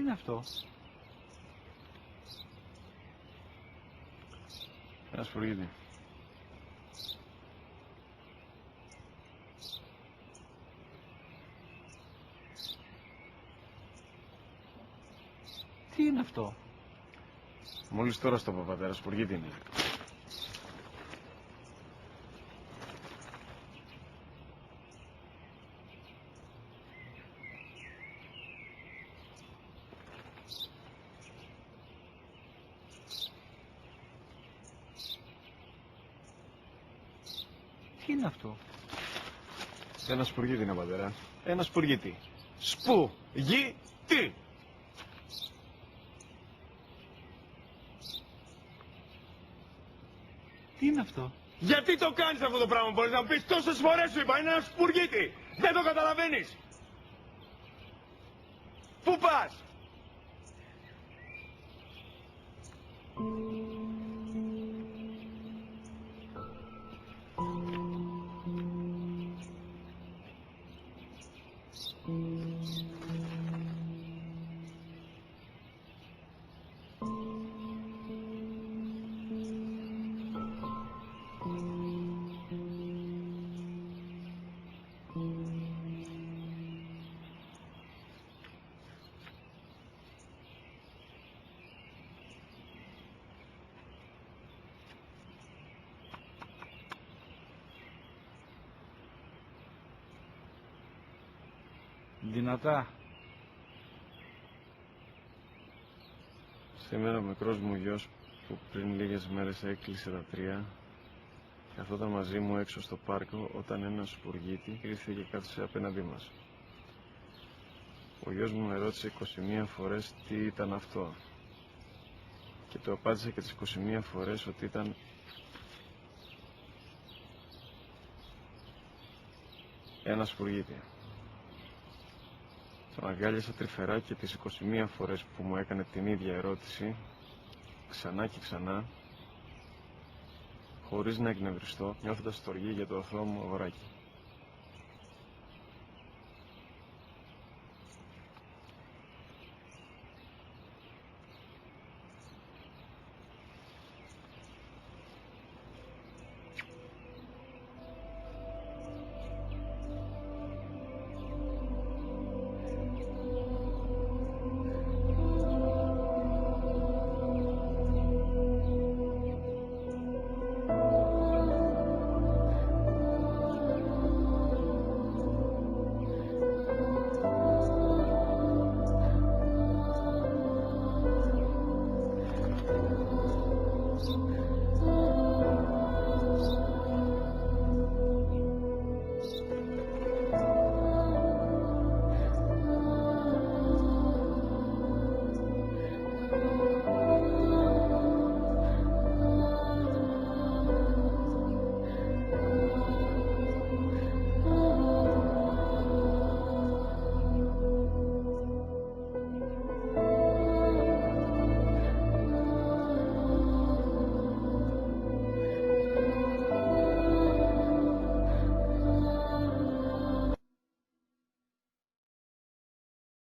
είναι αυτό? Ένα σπουργίτι. Τι είναι αυτό? Μόλις τώρα στο πατέρα, σπουργίτι είναι. Τι είναι αυτό? Ένα σπουργίτι είναι, πατέρα. Ένα σπουργίτι. Σπου-γι-τι! Τι είναι αυτό? Γιατί το κάνεις αυτό το πράγμα, μπορείς να μου πεις? Τόσες φορές σου είπα, είναι ένα σπουργίτι! Δεν το καταλαβαίνεις! Πού πας? Δυνατά. Σήμερα ο μικρός μου γιος που πριν λίγες μέρες έκλεισε τα 3 καθόταν μαζί μου έξω στο πάρκο όταν ένα σπουργίτι ήρθε και κάθισε απέναντί μας. Ο γιος μου με ρώτησε 21 φορές τι ήταν αυτό και του απάντησε και τις 21 φορές ότι ήταν ένα σπουργίτι. Τον αγκάλιασα τρυφερά και τις 21 φορές που μου έκανε την ίδια ερώτηση ξανά και ξανά, χωρίς να εκνευριστώ, νιώθοντας στοργή για το αθώο μου αγοράκι.